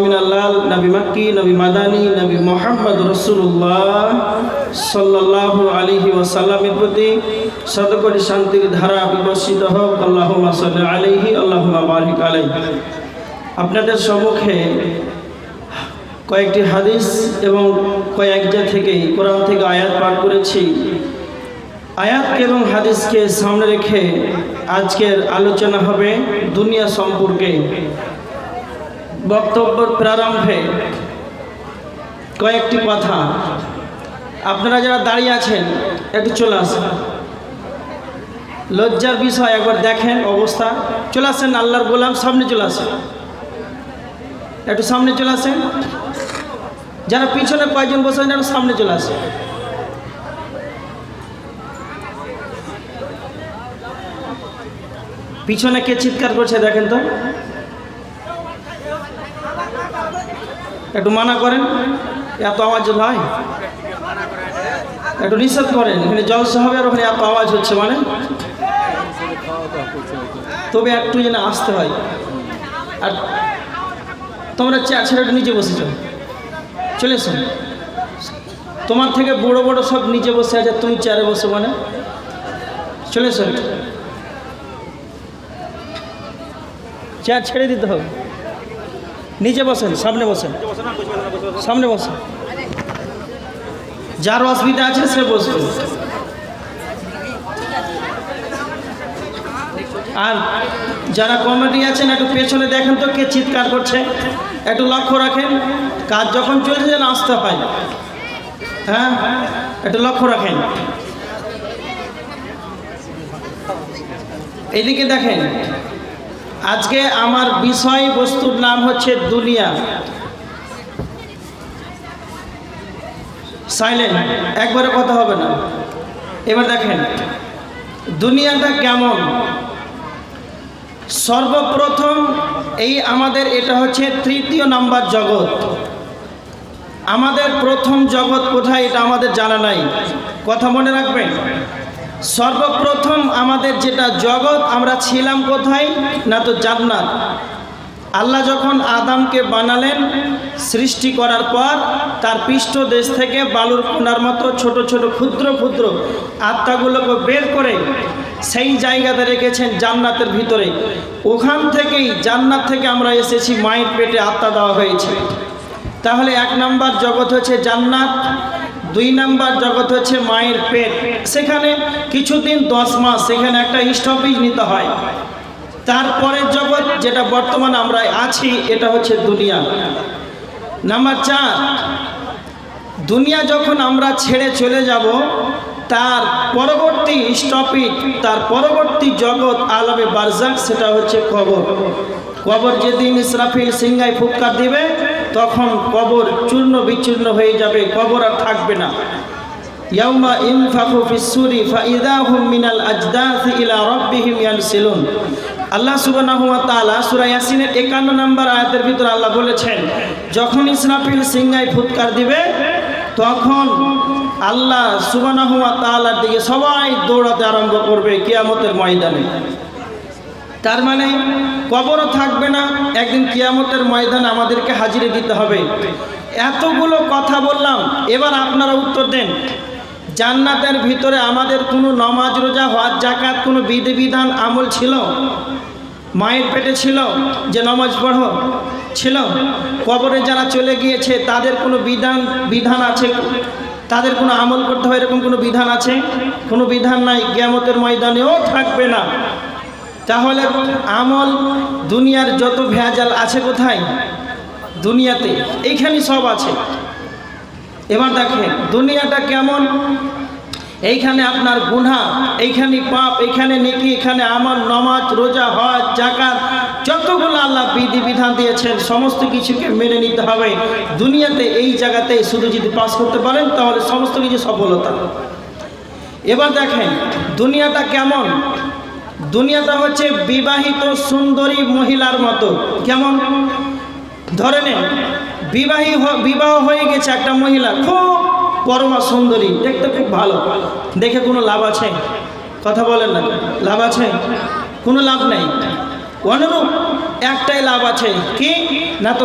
नबी मक्की नबी मदानी नबी मोहम्मद रसूलुल्लाह सल्लल्लाहु अलैहि वसल्लमेर प्रति शतकोटी शांतिर धारा विकसित হোক আল্লাহুম্মা সাল্লি আলাইহি আল্লাহুম্মা বারিক আলাইহি। আপনাদের সম্মুখে কয়েকটি হাদিস এবং কয়েকটা থেকে কোরআন থেকে আয়াত পাঠ করেছি। আয়াত এবং হাদিসকে সামনে রেখে আজকের আলোচনা হবে দুনিয়া সম্পর্কে। বক্তব্যের প্রারম্ভে কয়েকটি কথা, আপনারা যারা দাঁড়িয়ে আছেন একটু চলে আসেন। লজ্জার বিষয় একবার দেখেন অবস্থা, চলে আসেন। আল্লাহর গোলাম সামনে চলে আসেন, একটু সামনে চলে আসেন। যারা পিছনে কয়েকজন বসে আছেন সামনে চলে আসেন। পিছনে কে চিৎকার করছে দেখেন তো, একটু মানা করেন, এত আওয়াজ হয়, একটু নিষেধ করেন। এখানে জলসা হবে আর ওখানে এত আওয়াজ হচ্ছে, মানে তবে একটু যেন আসতে হয়। আর তোমরা চেয়ার ছেড়ে একটু নিচে বসেছ, চলে এসো। তোমার থেকে বড় বড় সব নিচে বসে আছে, তুমি চেয়ারে বসে, মানে চলে এসো। চেয়ার ছেড়ে দিতে হবে, নিচে বসেন, সামনে বসেন, সামনে বসেন। যার অসুবিধা আছে সে বসবে। আর যারা কমিটি আছেন একটু পেছনে দেখেন তো কে চিৎকার করছে, একটু লক্ষ্য রাখেন। কাজ যখন চলছে যেন আসতে পায়, হ্যাঁ একটু লক্ষ্য রাখেন। এইদিকে দেখেন, আজকে আমার বিষয়বস্তুর নাম হচ্ছে দুনিয়া। সাইলেন্ট, একবারে কথা হবে না। এবার দেখেন দুনিয়াটা কেমন। সর্বপ্রথম এই আমাদের এটা হচ্ছে তৃতীয় নাম্বার জগৎ। আমাদের প্রথম জগৎ কোথায় এটা আমাদের জানা নাই, কথা মনে রাখবেন। সর্বপ্রথম আমাদের যেটা জগৎ, আমরা ছিলাম কোথায় না, তো জান্নাত। আল্লাহ যখন আদমকে বানালেন সৃষ্টি করার পর তার পৃষ্ঠদেশ থেকে বালুর কোনার মতো ছোট ছোট ক্ষুদ্র ক্ষুদ্র আত্মাগুলোকে বের করে সেই জায়গাতে রেখেছেন জান্নাতের ভিতরে। ওখান থেকেই জান্নাত থেকে আমরা এসেছি, মায়ের পেটে আত্মা দেওয়া হয়েছে। তাহলে এক নাম্বার জগৎ হচ্ছে জান্নাত, দুই নাম্বার জগৎ হচ্ছে মায়ের পেট। সেখানে কিছুদিন 10 মাস সেখানে একটা স্টপেজ নিতে হয়। তারপরের জগৎ যেটা বর্তমানে আমরা আছি এটা হচ্ছে দুনিয়া। নাম্বার 4, দুনিয়া যখন আমরা ছেড়ে চলে যাব তার পরবর্তী স্টপেজ, তার পরবর্তী জগৎ আলামে বারজাখ, সেটা হচ্ছে কবর। কবর যেদিন ইসরাফিল সিংহায় ফুৎকার দিবে তখন কবর চূর্ণ বিচূর্ণ হয়ে যাবে, কবর আর থাকবে না। ইয়াউমা ইনফাখু ফিস-সূরি ফাইযা হুম মিনাল আজদাথি ইলা রাব্বিহিম ইয়ানসিলুন। আল্লাহ সুবহানাহু ওয়া তাআলা সূরা ইয়াসিনের 51 নম্বর আয়াতের ভিতরে আল্লাহ বলেছেন, যখন ইসরাফিল সিংহায় ফুৎকার দিবে তখন আল্লাহ সুবহানাহু ওয়া তাআলার দিকে সবাই দৌড়াতে আরম্ভ করবে কিয়ামতের ময়দানে। তার মানে কবরও থাকবে না, একদিন কিয়ামতের ময়দানে আমাদেরকে হাজিরে দিতে হবে। এতগুলো কথা বললাম, এবার আপনারা উত্তর দেন। জান্নাতের ভিতরে আমাদের কোনো নামাজ রোজা হজ যাকাত কোনো বিধিবিধান আমল ছিল? মায়ের পেটে ছিল যে নামাজ পড়ো ছিল? কবরে যারা চলে গিয়েছে তাদের কোনো বিধান আছে? তাদের কোনো আমল করতে হয় এরকম কোনো বিধান আছে? কোনো বিধান নাই, কিয়ামতের ময়দানেও থাকবে না। তাহলে আমল দুনিয়ার যত ভেজাল আছে কোথায়? দুনিয়াতে, এইখানে সব আছে। এবার দেখেন দুনিয়াটা কেমন। এইখানে আপনার গুনাহ, এইখানে পাপ, এইখানে নেকি, এখানে আমল, নামাজ রোজা হজ যাকাত যতগুলো আল্লাহ বিধিবিধান দিয়েছেন সমস্ত কিছুকে মেনে নিতে হবে দুনিয়াতে। এই জায়গাতে শুধু যদি পাস করতে পারেন তাহলে সমস্ত কিছু সফলতা। এবার দেখেন দুনিয়াটা কেমন। দুনিয়াটা হচ্ছে বিবাহিত সুন্দরী মহিলার মতো। কেমন? ধরে নেন বিবাহ হয়ে গেছে একটা মহিলা, খুব পরমা সুন্দরী, দেখতে খুব ভালো, দেখে কোনো লাভ আছে? কথা বলেন না, লাভ আছে? কোনো লাভ নেই। অনুরূপ একটাই লাভ আছে, কি না, তো